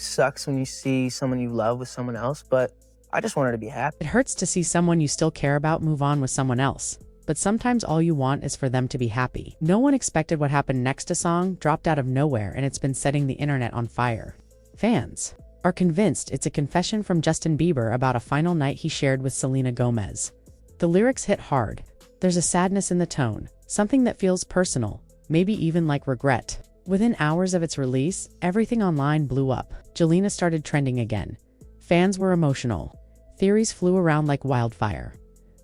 sucks when you see someone you love with someone else, but I just want her to be happy. It hurts to see someone you still care about move on with someone else, but sometimes all you want is for them to be happy. No one expected what happened next. A song dropped out of nowhere and it's been setting the internet on fire. Fans are convinced it's a confession from Justin Bieber about a final night he shared with Selena Gomez. The lyrics hit hard. There's a sadness in the tone, something that feels personal, maybe even like regret. Within hours of its release, everything online blew up. Gelina started trending again. Fans were emotional. Theories flew around like wildfire.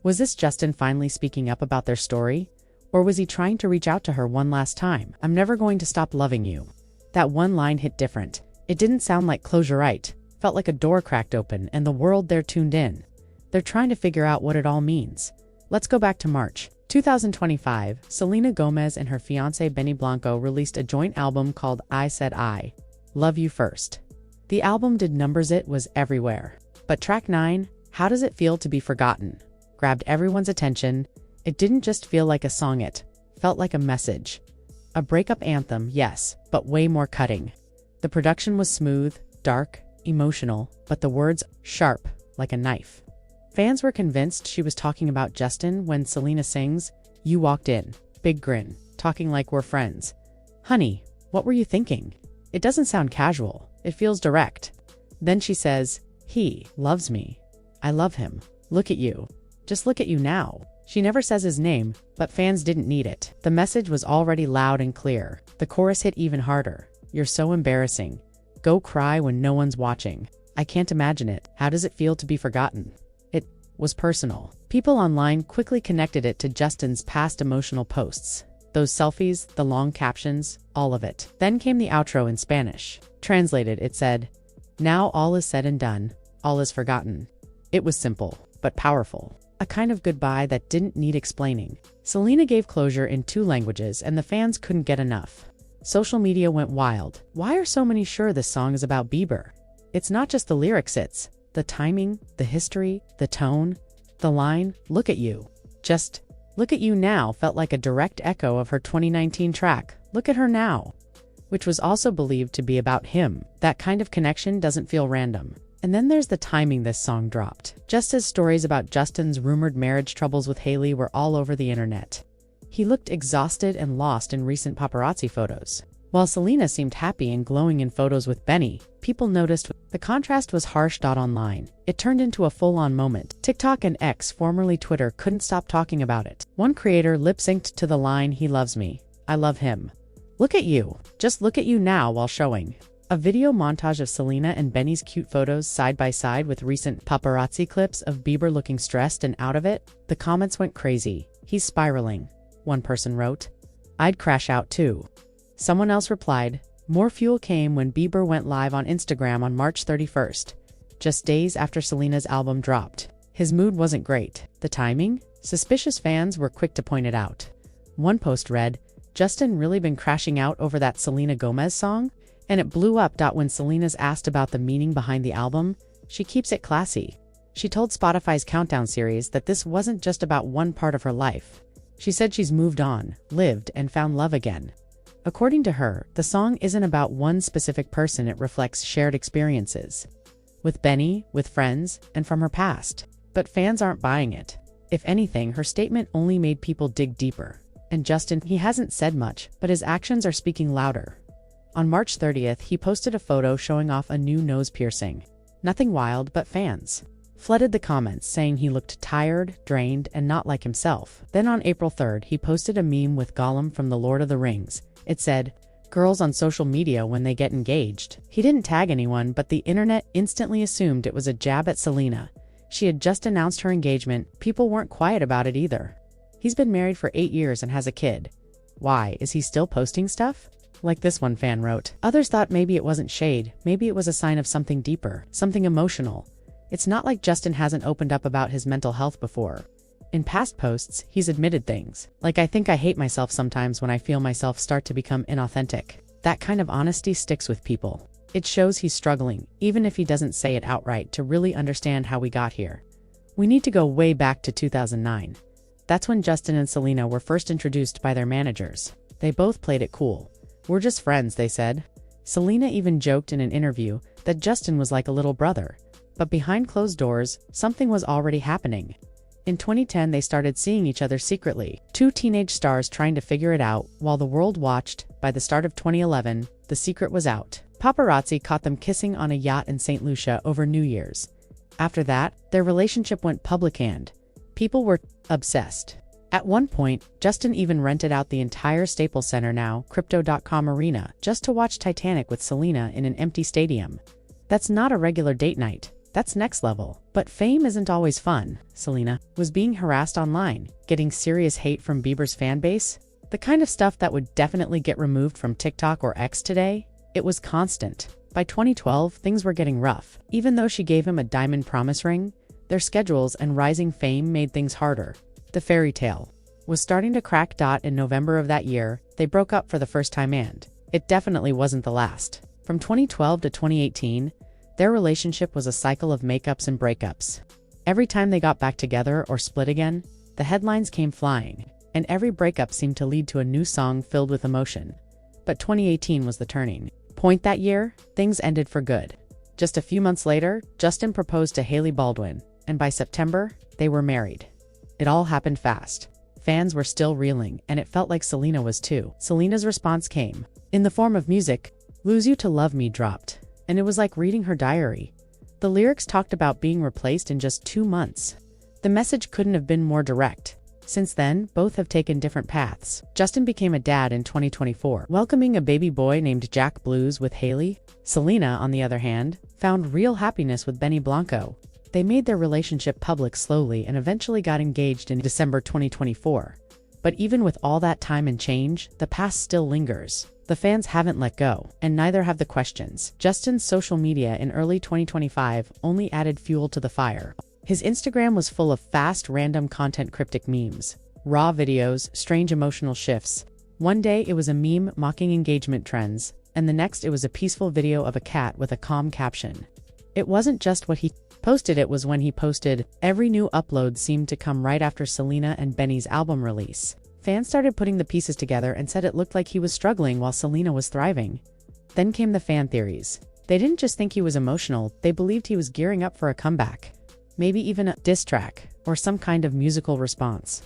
Was this Justin finally speaking up about their story? Or was he trying to reach out to her one last time? I'm never going to stop loving you. That one line hit different. It didn't sound like closure right. Felt like a door cracked open and the world there tuned in. They're trying to figure out what it all means. Let's go back to March 2025. Selena Gomez and her fiancé Benny Blanco released a joint album called I Said I Love You First. The album did numbers. It was everywhere. But track 9, How Does It Feel to Be Forgotten, grabbed everyone's attention. It didn't just feel like a song, it felt like a message. A breakup anthem, yes, but way more cutting. The production was smooth, dark, emotional, but the words sharp, like a knife. Fans were convinced she was talking about Justin when Selena sings, "You walked in, big grin, talking like we're friends. Honey, what were you thinking?" It doesn't sound casual, it feels direct. Then she says, "He loves me. I love him. Look at you. Just look at you now." She never says his name, but fans didn't need it. The message was already loud and clear. The chorus hit even harder. "You're so embarrassing. Go cry when no one's watching. I can't imagine it. How does it feel to be forgotten?" It was personal. People online quickly connected it to Justin's past emotional posts. Those selfies, the long captions, all of it. Then came the outro in Spanish. Translated, it said, "Now all is said and done. All is forgotten." It was simple, but powerful. A kind of goodbye that didn't need explaining. Selena gave closure in 2 languages and the fans couldn't get enough. Social media went wild. Why are so many sure this song is about Bieber? It's not just the lyrics, it's the timing, the history, the tone. The line, "Look at you. Just look at you now," felt like a direct echo of her 2019 track, "Look at her now," which was also believed to be about him. That kind of connection doesn't feel random. And then there's the timing this song dropped. Just as stories about Justin's rumored marriage troubles with Hailey were all over the internet. He looked exhausted and lost in recent paparazzi photos. While Selena seemed happy and glowing in photos with Benny, people noticed the contrast was harsh. Online, it turned into a full-on moment. TikTok and X, formerly Twitter, couldn't stop talking about it. One creator lip-synced to the line, "He loves me. I love him. Look at you. Just look at you now," while showing a video montage of Selena and Benny's cute photos side by side with recent paparazzi clips of Bieber looking stressed and out of it. The comments went crazy. "He's spiraling," one person wrote. "I'd crash out too." Someone else replied. More fuel came when Bieber went live on Instagram on March 31st, just days after Selena's album dropped. His mood wasn't great. The timing? Suspicious fans were quick to point it out. One post read, "Justin really been crashing out over that Selena Gomez song?" And it blew up. When Selena's asked about the meaning behind the album, she keeps it classy. She told Spotify's Countdown series that this wasn't just about one part of her life. She said she's moved on, lived, and found love again. According to her, the song isn't about one specific person, it reflects shared experiences. With Benny, with friends, and from her past. But fans aren't buying it. If anything, her statement only made people dig deeper. And Justin, he hasn't said much, but his actions are speaking louder. On March 30th, he posted a photo showing off a new nose piercing. Nothing wild, but fans flooded the comments saying he looked tired, drained, and not like himself. Then on April 3rd, he posted a meme with Gollum from The Lord of the Rings. It said, "Girls on social media when they get engaged." He didn't tag anyone, but the internet instantly assumed it was a jab at Selena. She had just announced her engagement. People weren't quiet about it either. He's been married for 8 years and has a kid. Why, is he still posting stuff? Like this one fan wrote. Others thought maybe it wasn't shade, maybe it was a sign of something deeper, something emotional. It's not like Justin hasn't opened up about his mental health before. In past posts, he's admitted things, like, "I think I hate myself sometimes when I feel myself start to become inauthentic." That kind of honesty sticks with people. It shows he's struggling, even if he doesn't say it outright. To really understand how we got here, we need to go way back to 2009. That's when Justin and Selena were first introduced by their managers. They both played it cool. "We're just friends," they said. Selena even joked in an interview that Justin was like a little brother. But behind closed doors, something was already happening. In 2010, they started seeing each other secretly, two teenage stars trying to figure it out while the world watched. By the start of 2011, the secret was out. Paparazzi caught them kissing on a yacht in St. Lucia over New Year's. After that, their relationship went public and people were obsessed. At one point, Justin even rented out the entire Staples Center, now Crypto.com arena, just to watch Titanic with Selena in an empty stadium. That's not a regular date night. That's next level. But fame isn't always fun. Selena was being harassed online, getting serious hate from Bieber's fan base. The kind of stuff that would definitely get removed from TikTok or X today. It was constant. By 2012, things were getting rough. Even though she gave him a diamond promise ring, their schedules and rising fame made things harder. The fairy tale was starting to crack. In November of that year, they broke up for the first time, and it definitely wasn't the last. From 2012 to 2018, their relationship was a cycle of makeups and breakups. Every time they got back together or split again, the headlines came flying, and every breakup seemed to lead to a new song filled with emotion. But 2018 was the turning point. That year, things ended for good. Just a few months later, Justin proposed to Hailey, and by September, they were married. It all happened fast. Fans were still reeling, and it felt like Selena was too. Selena's response came in the form of music. Lose You to Love Me dropped, and it was like reading her diary. The lyrics talked about being replaced in just 2 months. The message couldn't have been more direct. Since then, both have taken different paths. Justin became a dad in 2024, welcoming a baby boy named Jack Blues with Hailey. Selena, on the other hand, found real happiness with Benny Blanco. They made their relationship public slowly and eventually got engaged in December 2024. But even with all that time and change, the past still lingers. The fans haven't let go, and neither have the questions. Justin's social media in early 2025 only added fuel to the fire. His Instagram was full of fast, random content, cryptic memes, raw videos, strange emotional shifts. One day it was a meme mocking engagement trends, and the next it was a peaceful video of a cat with a calm caption. It wasn't just what he posted, it was when he posted. Every new upload seemed to come right after Selena and Benny's album release. Fans started putting the pieces together and said it looked like he was struggling while Selena was thriving. Then came the fan theories. They didn't just think he was emotional, they believed he was gearing up for a comeback. Maybe even a diss track, or some kind of musical response.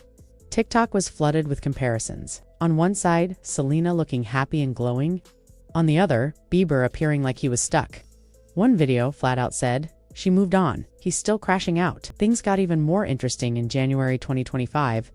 TikTok was flooded with comparisons. On one side, Selena looking happy and glowing. On the other, Bieber appearing like he was stuck. One video flat out said, "She moved on, he's still crashing out." Things got even more interesting in January 2025.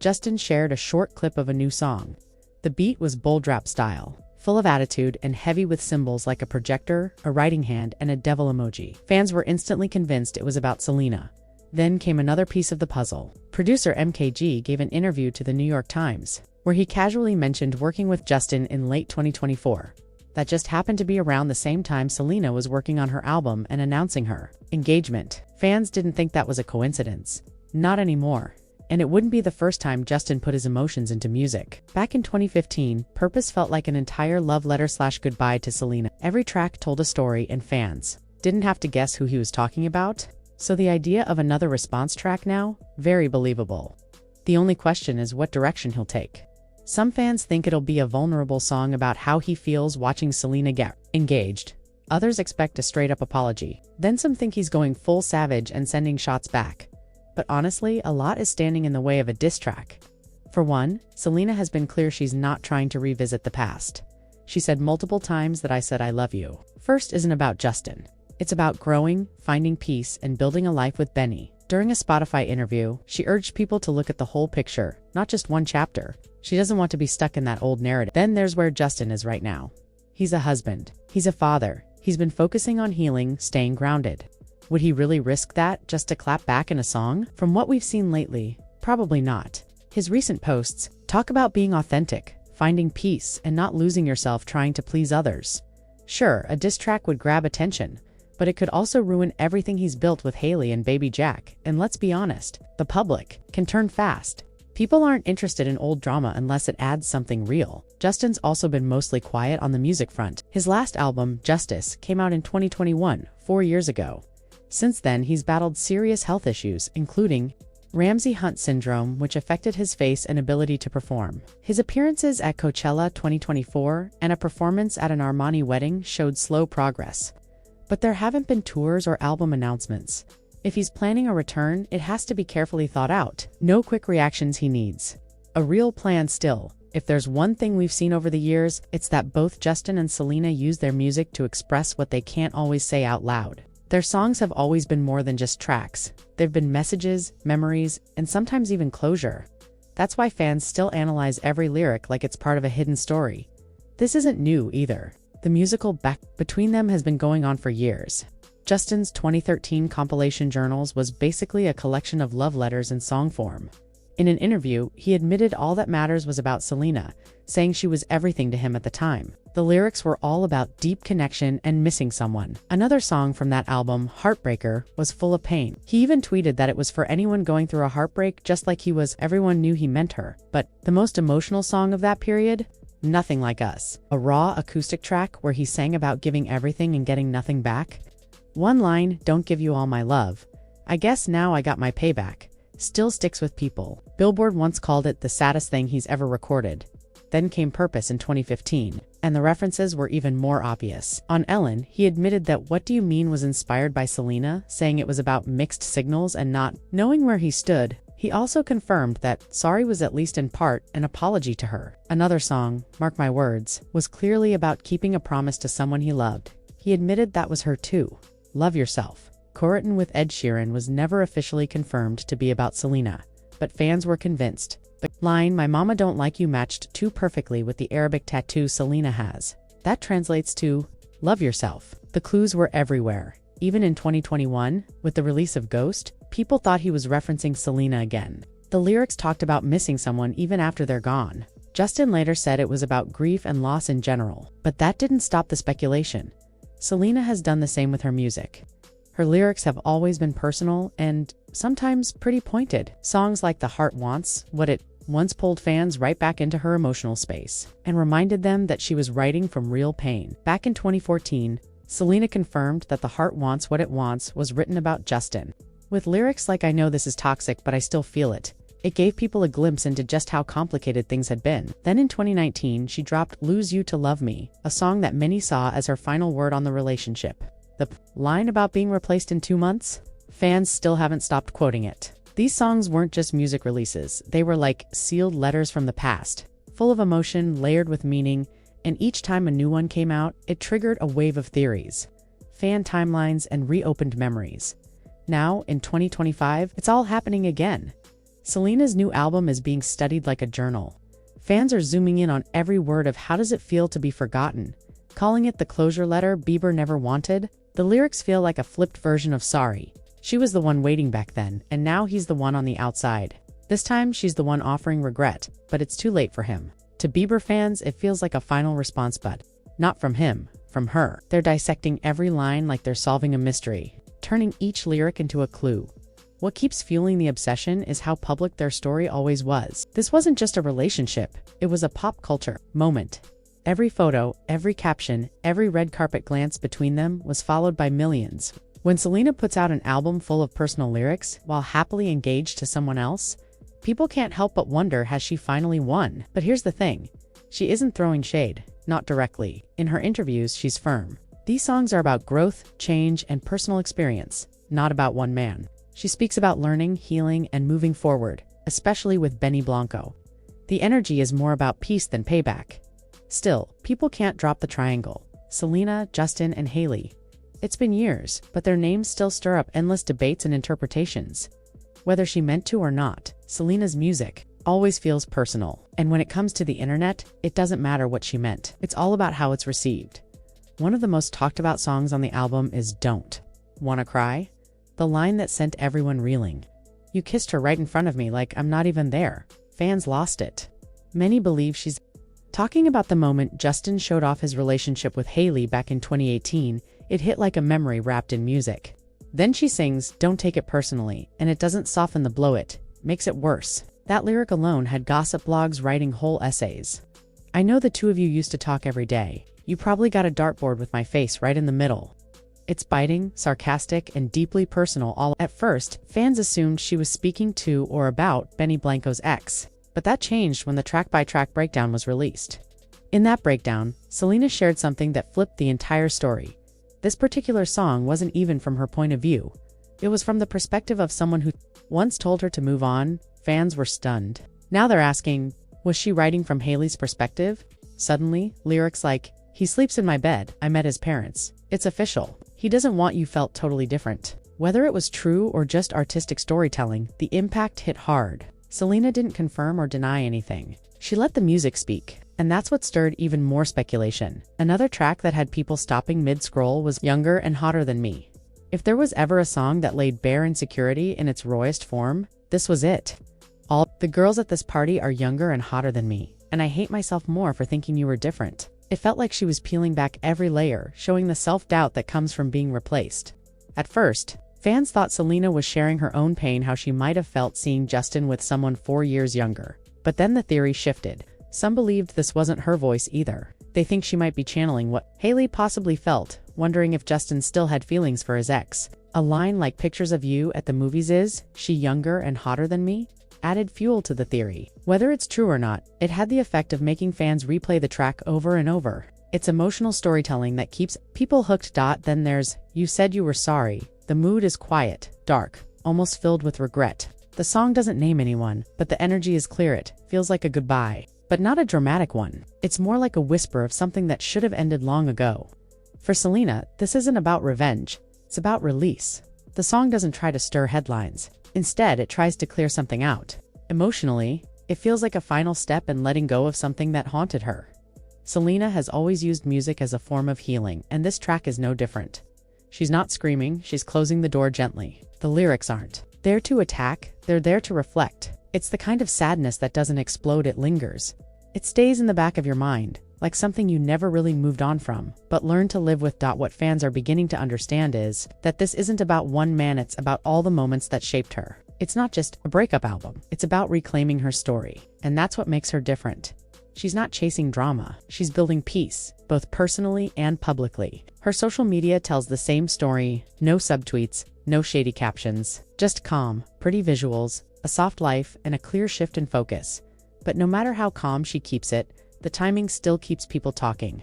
Justin shared a short clip of a new song. The beat was bold rap style, full of attitude and heavy with symbols like a projector, a writing hand, and a devil emoji. Fans were instantly convinced it was about Selena. Then came another piece of the puzzle. Producer MKG gave an interview to the New York Times, where he casually mentioned working with Justin in late 2024. That just happened to be around the same time Selena was working on her album and announcing her engagement. Fans didn't think that was a coincidence. Not anymore. And it wouldn't be the first time Justin put his emotions into music. Back in 2015, Purpose felt like an entire love letter / goodbye to Selena. Every track told a story and fans didn't have to guess who he was talking about. So the idea of another response track now, very believable. The only question is what direction he'll take. Some fans think it'll be a vulnerable song about how he feels watching Selena get engaged. Others expect a straight-up apology. Then some think he's going full savage and sending shots back. But honestly, a lot is standing in the way of a diss track. For one, Selena has been clear she's not trying to revisit the past. She said multiple times that "I said I love you" first isn't about Justin. It's about growing, finding peace, and building a life with Benny. During a Spotify interview, she urged people to look at the whole picture, not just one chapter. She doesn't want to be stuck in that old narrative. Then there's where Justin is right now. He's a husband. He's a father. He's been focusing on healing, staying grounded. Would he really risk that just to clap back in a song? From what we've seen lately, probably not. His recent posts talk about being authentic, finding peace, and not losing yourself trying to please others. Sure, a diss track would grab attention, but it could also ruin everything he's built with Hailey and baby Jack. And let's be honest, the public can turn fast. People aren't interested in old drama unless it adds something real. Justin's also been mostly quiet on the music front. His last album, Justice, came out in 2021, 4 years ago. Since then, he's battled serious health issues, including Ramsay Hunt syndrome, which affected his face and ability to perform. His appearances at Coachella 2024 and a performance at an Armani wedding showed slow progress. But there haven't been tours or album announcements. If he's planning a return, it has to be carefully thought out. No quick reactions he needs. A real plan still. If there's one thing we've seen over the years, it's that both Justin and Selena use their music to express what they can't always say out loud. Their songs have always been more than just tracks. They've been messages, memories, and sometimes even closure. That's why fans still analyze every lyric like it's part of a hidden story. This isn't new either. The musical back between them has been going on for years. Justin's 2013 compilation Journals was basically a collection of love letters in song form. In an interview, he admitted all that matters was about Selena, saying she was everything to him at the time. The lyrics were all about deep connection and missing someone. Another song from that album, Heartbreaker, was full of pain. He even tweeted that it was for anyone going through a heartbreak, just like he was. Everyone knew he meant her. But the most emotional song of that period? Nothing Like Us. A raw acoustic track where he sang about giving everything and getting nothing back. One line, "Don't give you all my love. I guess now I got my payback," still sticks with people. Billboard once called it the saddest thing he's ever recorded. Then came Purpose in 2015, and the references were even more obvious. On Ellen, he admitted that What Do You Mean was inspired by Selena, saying it was about mixed signals and not knowing where he stood. He also confirmed that Sorry was at least in part an apology to her. Another song, Mark My Words, was clearly about keeping a promise to someone he loved. He admitted that was her too. Love Yourself. Courtin' with Ed Sheeran was never officially confirmed to be about Selena, but fans were convinced. The line, "My mama don't like you," matched too perfectly with the Arabic tattoo Selena has. That translates to Love Yourself. The clues were everywhere. Even in 2021, with the release of Ghost, people thought he was referencing Selena again. The lyrics talked about missing someone even after they're gone. Justin later said it was about grief and loss in general, but that didn't stop the speculation. Selena has done the same with her music. Her lyrics have always been personal and sometimes pretty pointed. Songs like The Heart Wants What It once pulled fans right back into her emotional space and reminded them that she was writing from real pain. Back in 2014, Selena confirmed that The Heart Wants What It Wants was written about Justin. With lyrics like "I know this is toxic, but I still feel it," it gave people a glimpse into just how complicated things had been. Then in 2019, she dropped Lose You to Love Me, a song that many saw as her final word on the relationship. The line about being replaced in 2 months? Fans still haven't stopped quoting it. These songs weren't just music releases, they were like sealed letters from the past, full of emotion, layered with meaning, and each time a new one came out, it triggered a wave of theories, fan timelines, and reopened memories. Now, in 2025, it's all happening again. Selena's new album is being studied like a journal. Fans are zooming in on every word of how does it feel to be forgotten, calling it the closure letter Bieber never wanted. The lyrics feel like a flipped version of Sorry. She was the one waiting back then, and now he's the one on the outside. This time, she's the one offering regret, but it's too late for him. To Bieber fans, it feels like a final response, but not from him, from her. They're dissecting every line like they're solving a mystery, turning each lyric into a clue. What keeps fueling the obsession is how public their story always was. This wasn't just a relationship, it was a pop culture moment. Every photo, every caption, every red carpet glance between them was followed by millions. When Selena puts out an album full of personal lyrics while happily engaged to someone else, people can't help but wonder, has she finally won? But here's the thing, she isn't throwing shade, not directly. In her interviews, she's firm. These songs are about growth, change, and personal experience, not about one man. She speaks about learning, healing, and moving forward, especially with Benny Blanco. The energy is more about peace than payback. Still, people can't drop the triangle. Selena, Justin, and Hailey. It's been years, but their names still stir up endless debates and interpretations. Whether she meant to or not, Selena's music always feels personal. And when it comes to the internet, it doesn't matter what she meant. It's all about how it's received. One of the most talked about songs on the album is Don't Wanna Cry? The line that sent everyone reeling. You kissed her right in front of me like I'm not even there. Fans lost it. Many believe she's talking about the moment Justin showed off his relationship with Hailey back in 2018. It hit like a memory wrapped in music. Then she sings Don't Take It Personally, and it doesn't soften the blow, it makes it worse. That lyric alone had gossip blogs writing whole essays. I know the two of you used to talk every day. You probably got a dartboard with my face right in the middle. It's biting, sarcastic, and deeply personal all at first. Fans assumed she was speaking to or about Benny Blanco's ex, but that changed when the track-by-track breakdown was released. In that breakdown, Selena shared something that flipped the entire story. This particular song wasn't even from her point of view. It was from the perspective of someone who once told her to move on. Fans were stunned. Now they're asking, was she writing from Hailey's perspective? Suddenly, lyrics like, "He sleeps in my bed, I met his parents. It's official. He doesn't want you" felt totally different. Whether it was true or just artistic storytelling, the impact hit hard. Selena didn't confirm or deny anything. She let the music speak. And that's what stirred even more speculation. Another track that had people stopping mid-scroll was Younger and Hotter Than Me. If there was ever a song that laid bare insecurity in its rawest form, this was it. All the girls at this party are younger and hotter than me, and I hate myself more for thinking you were different. It felt like she was peeling back every layer, showing the self-doubt that comes from being replaced. At first, fans thought Selena was sharing her own pain, how she might have felt seeing Justin with someone 4 years younger. But then the theory shifted. Some believed this wasn't her voice either. They think she might be channeling what Hailey possibly felt, wondering if Justin still had feelings for his ex. A line like "Pictures of you at the movies is she younger and hotter than me?" added fuel to the theory. Whether it's true or not, it had the effect of making fans replay the track over and over. It's emotional storytelling that keeps people hooked. Then there's You Said You Were Sorry. The mood is quiet, dark, almost filled with regret. The song doesn't name anyone, but the energy is clear. It feels like a goodbye. But not a dramatic one. It's more like a whisper of something that should have ended long ago. For Selena, this isn't about revenge. It's about release. The song doesn't try to stir headlines. Instead, it tries to clear something out. Emotionally, it feels like a final step in letting go of something that haunted her. Selena has always used music as a form of healing, and this track is no different. She's not screaming, she's closing the door gently. The lyrics aren't there to attack, they're there to reflect. It's the kind of sadness that doesn't explode, it lingers. It stays in the back of your mind, like something you never really moved on from, but learned to live with. What fans are beginning to understand is that this isn't about one man, it's about all the moments that shaped her. It's not just a breakup album, it's about reclaiming her story. And that's what makes her different. She's not chasing drama, she's building peace, both personally and publicly. Her social media tells the same story: no subtweets, no shady captions, just calm, pretty visuals, a soft life, and a clear shift in focus. But no matter how calm she keeps it, the timing still keeps people talking.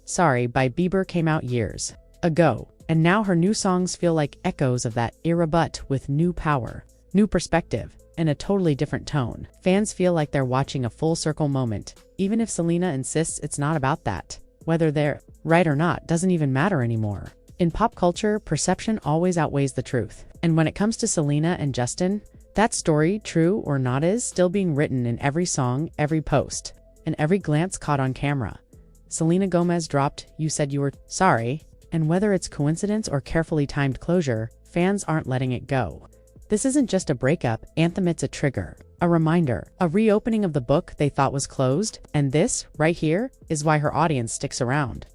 Sorry by Bieber came out years ago, and now her new songs feel like echoes of that era, but with new power, new perspective, and a totally different tone. Fans feel like they're watching a full circle moment, even if Selena insists it's not about that. Whether they're right or not doesn't even matter anymore. In pop culture, perception always outweighs the truth. And when it comes to Selena and Justin, that story, true or not, is still being written in every song, every post, and every glance caught on camera. Selena Gomez dropped You Said You Were Sorry, and whether it's coincidence or carefully timed closure, fans aren't letting it go. This isn't just a breakup anthem, it's a trigger, a reminder, a reopening of the book they thought was closed. And this, right here, is why her audience sticks around.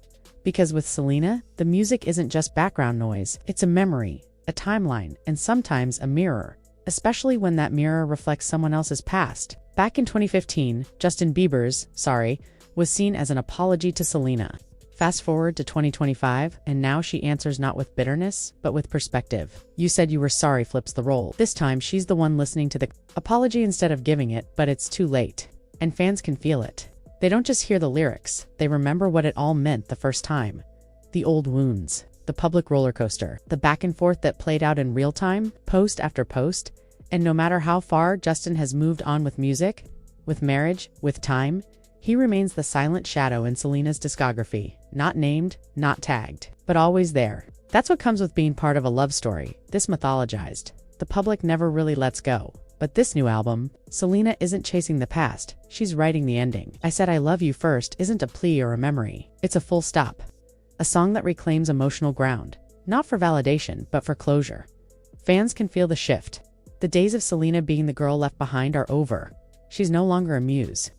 Because with Selena, the music isn't just background noise, it's a memory, a timeline, and sometimes a mirror. Especially when that mirror reflects someone else's past. Back in 2015, Justin Bieber's Sorry was seen as an apology to Selena. Fast forward to 2025, and now she answers not with bitterness, but with perspective. You Said You Were Sorry flips the role. This time, she's the one listening to the apology instead of giving it, but it's too late. And fans can feel it. They don't just hear the lyrics, they remember what it all meant the first time. The old wounds, the public roller coaster, the back and forth that played out in real time, post after post. And no matter how far Justin has moved on with music, with marriage, with time, he remains the silent shadow in Selena's discography. Not named, not tagged, but always there. That's what comes with being part of a love story, this mythologized. The public never really lets go. But this new album, Selena isn't chasing the past, she's writing the ending. I Said I Love You First isn't a plea or a memory, it's a full stop. A song that reclaims emotional ground, not for validation, but for closure. Fans can feel the shift. The days of Selena being the girl left behind are over. She's no longer a muse.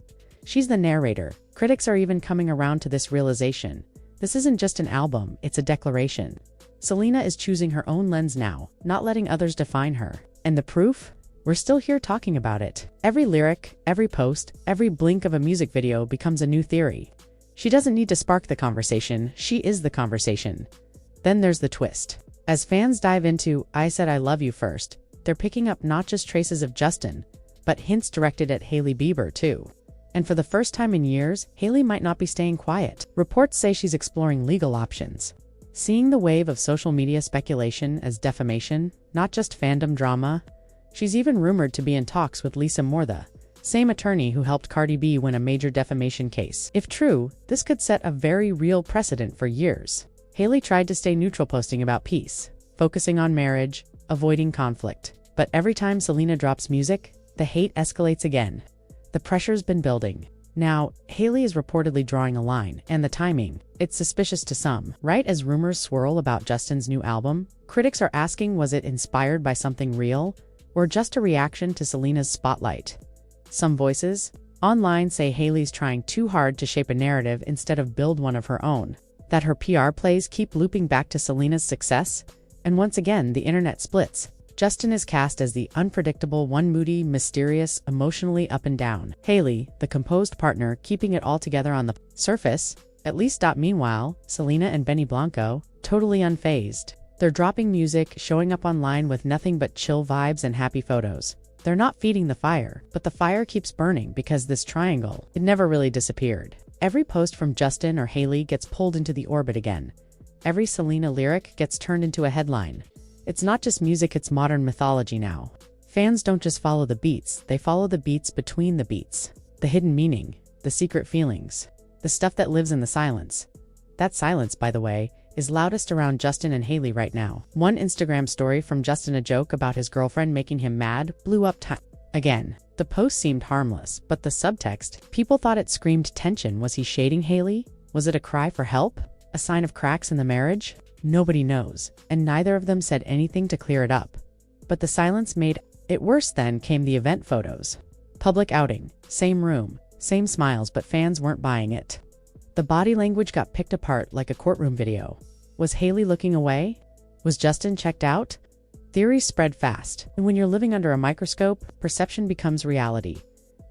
She's the narrator. Critics are even coming around to this realization. This isn't just an album, it's a declaration. Selena is choosing her own lens now, not letting others define her. And the proof? We're still here talking about it. Every lyric, every post, every blink of a music video becomes a new theory. She doesn't need to spark the conversation, she is the conversation. Then there's the twist. As fans dive into I Said I Love You First, they're picking up not just traces of Justin, but hints directed at Hailey Bieber too. And for the first time in years, Hailey might not be staying quiet. Reports say she's exploring legal options. Seeing the wave of social media speculation as defamation, not just fandom drama, she's even rumored to be in talks with Lisa Moore, the same attorney who helped Cardi B win a major defamation case. If true, this could set a very real precedent for years. Hailey tried to stay neutral, posting about peace, focusing on marriage, avoiding conflict. But every time Selena drops music, the hate escalates again. The pressure's been building. Now, Hailey is reportedly drawing a line, and the timing, it's suspicious to some. Right as rumors swirl about Justin's new album, critics are asking, was it inspired by something real, or just a reaction to Selena's spotlight? Some voices online say Hailey's trying too hard to shape a narrative instead of build one of her own, that her PR plays keep looping back to Selena's success, and once again the internet splits. Justin is cast as the unpredictable one, moody, mysterious, emotionally up and down. Hailey, the composed partner, keeping it all together on the surface, at least. Meanwhile, Selena and Benny Blanco, totally unfazed. They're dropping music, showing up online with nothing but chill vibes and happy photos. They're not feeding the fire, but the fire keeps burning because this triangle, it never really disappeared. Every post from Justin or Hailey gets pulled into the orbit again. Every Selena lyric gets turned into a headline. It's not just music, it's modern mythology now. Fans don't just follow the beats, they follow the beats between the beats. The hidden meaning, the secret feelings, the stuff that lives in the silence. That silence, by the way, is loudest around Justin and Hailey right now. One Instagram story from Justin, a joke about his girlfriend making him mad, blew up again. The post seemed harmless, but the subtext, people thought it screamed tension. Was he shading Hailey? Was it a cry for help? A sign of cracks in the marriage? Nobody knows, and neither of them said anything to clear it up. But the silence made it worse. Then came the event photos. Public outing, same room, same smiles, but fans weren't buying it. The body language got picked apart like a courtroom video. Was Hailey looking away? Was Justin checked out? Theories spread fast, and when you're living under a microscope, perception becomes reality.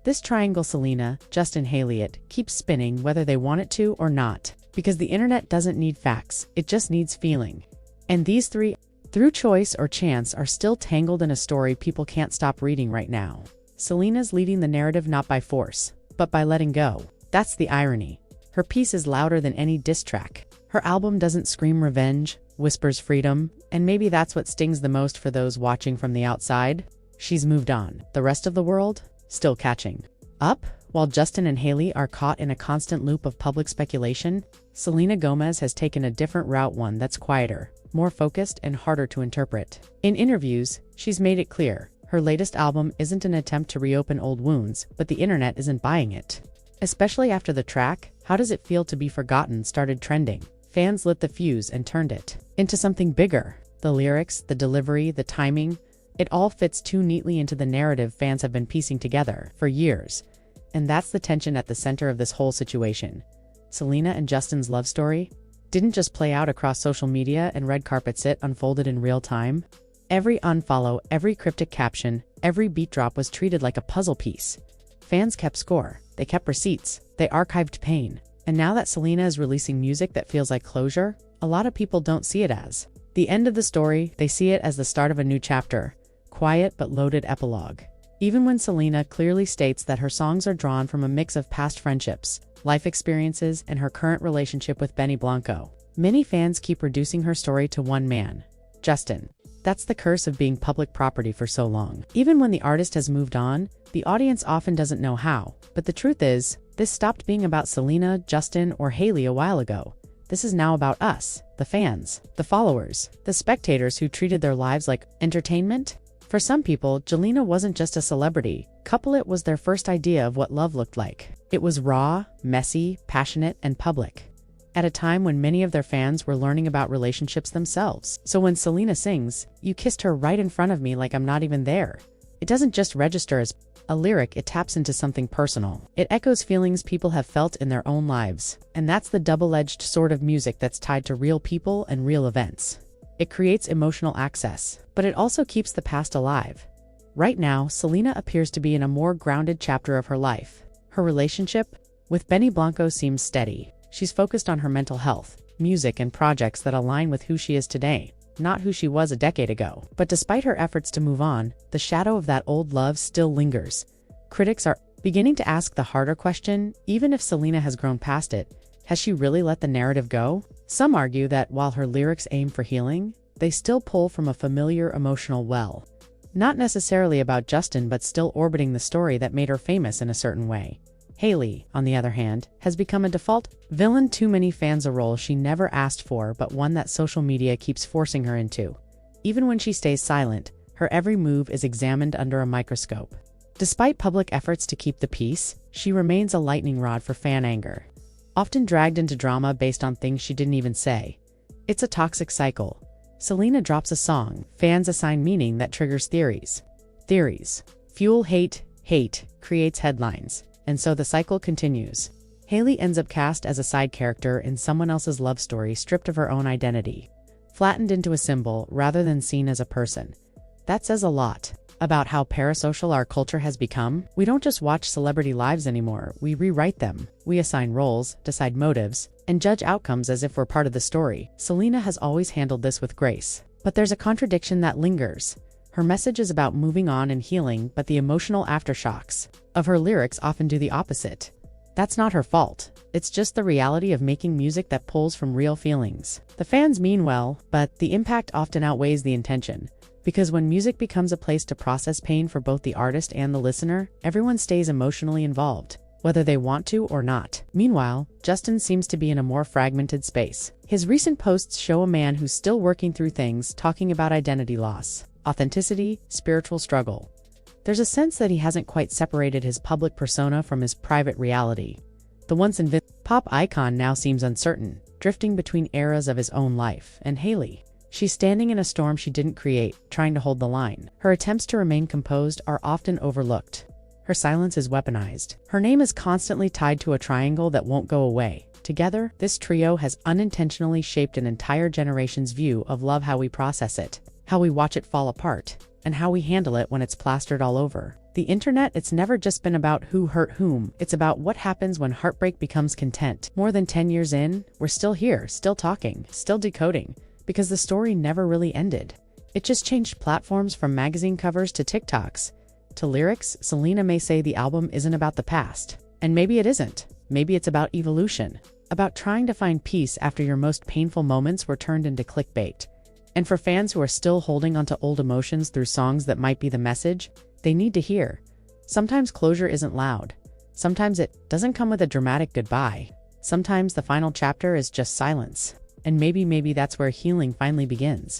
This triangle, Selena, Justin, Hailey, it keeps spinning whether they want it to or not. Because the internet doesn't need facts, it just needs feeling. And these three, through choice or chance, are still tangled in a story people can't stop reading right now. Selena's leading the narrative not by force, but by letting go. That's the irony. Her piece is louder than any diss track. Her album doesn't scream revenge, whispers freedom, and maybe that's what stings the most for those watching from the outside. She's moved on. The rest of the world, still catching up. While Justin and Hailey are caught in a constant loop of public speculation, Selena Gomez has taken a different route, one that's quieter, more focused, and harder to interpret. In interviews, she's made it clear, her latest album isn't an attempt to reopen old wounds, but the internet isn't buying it. Especially after the track, How Does It Feel to Be Forgotten, started trending. Fans lit the fuse and turned it into something bigger. The lyrics, the delivery, the timing, it all fits too neatly into the narrative fans have been piecing together for years. And that's the tension at the center of this whole situation. Selena and Justin's love story didn't just play out across social media and red carpets, it unfolded in real time. Every unfollow, every cryptic caption, every beat drop was treated like a puzzle piece. Fans kept score, they kept receipts, they archived pain. And now that Selena is releasing music that feels like closure, a lot of people don't see it as the end of the story, they see it as the start of a new chapter. Quiet but loaded epilogue. Even when Selena clearly states that her songs are drawn from a mix of past friendships, life experiences, and her current relationship with Benny Blanco, many fans keep reducing her story to one man, Justin. That's the curse of being public property for so long. Even when the artist has moved on, the audience often doesn't know how. But the truth is, this stopped being about Selena, Justin, or Hailey a while ago. This is now about us, the fans, the followers, the spectators who treated their lives like entertainment. For some people, Gelina wasn't just a celebrity. It was their first idea of what love looked like. It was raw, messy, passionate, and public. At a time when many of their fans were learning about relationships themselves. So when Selena sings, "You kissed her right in front of me like I'm not even there," it doesn't just register as a lyric, it taps into something personal. It echoes feelings people have felt in their own lives. And that's the double-edged sword of music that's tied to real people and real events. It creates emotional access, but it also keeps the past alive. Right now, Selena appears to be in a more grounded chapter of her life. Her relationship with Benny Blanco seems steady. She's focused on her mental health, music, and projects that align with who she is today, not who she was a decade ago. But despite her efforts to move on, the shadow of that old love still lingers. Critics are beginning to ask the harder question: even if Selena has grown past it, has she really let the narrative go? Some argue that while her lyrics aim for healing, they still pull from a familiar emotional well. Not necessarily about Justin, but still orbiting the story that made her famous in a certain way. Hailey, on the other hand, has become a default villain. Too many fans, a role she never asked for, but one that social media keeps forcing her into. Even when she stays silent, her every move is examined under a microscope. Despite public efforts to keep the peace, she remains a lightning rod for fan anger, often dragged into drama based on things she didn't even say. It's a toxic cycle. Selena drops a song, fans assign meaning that triggers theories. Theories fuel hate, hate creates headlines, and so the cycle continues. Hailey ends up cast as a side character in someone else's love story, stripped of her own identity, flattened into a symbol rather than seen as a person. That says a lot about how parasocial our culture has become. We don't just watch celebrity lives anymore, we rewrite them. We assign roles, decide motives, and judge outcomes as if we're part of the story. Selena has always handled this with grace. But there's a contradiction that lingers. Her message is about moving on and healing, but the emotional aftershocks of her lyrics often do the opposite. That's not her fault. It's just the reality of making music that pulls from real feelings. The fans mean well, but the impact often outweighs the intention. Because when music becomes a place to process pain for both the artist and the listener, everyone stays emotionally involved, whether they want to or not. Meanwhile, Justin seems to be in a more fragmented space. His recent posts show a man who's still working through things, talking about identity loss, authenticity, spiritual struggle. There's a sense that he hasn't quite separated his public persona from his private reality. The once invincible pop icon now seems uncertain, drifting between eras of his own life. And Hailey, she's standing in a storm she didn't create, trying to hold the line. Her attempts to remain composed are often overlooked. Her silence is weaponized. Her name is constantly tied to a triangle that won't go away. Together, this trio has unintentionally shaped an entire generation's view of love, how we process it, how we watch it fall apart, and how we handle it when it's plastered all over. The internet, it's never just been about who hurt whom. It's about what happens when heartbreak becomes content. More than 10 years in, we're still here, still talking, still decoding, because the story never really ended. It just changed platforms, from magazine covers to TikToks to lyrics. Selena may say the album isn't about the past. And maybe it isn't. Maybe it's about evolution, about trying to find peace after your most painful moments were turned into clickbait. And for fans who are still holding onto old emotions through songs that might be the message they need to hear, sometimes closure isn't loud. Sometimes it doesn't come with a dramatic goodbye. Sometimes the final chapter is just silence. And maybe that's where healing finally begins.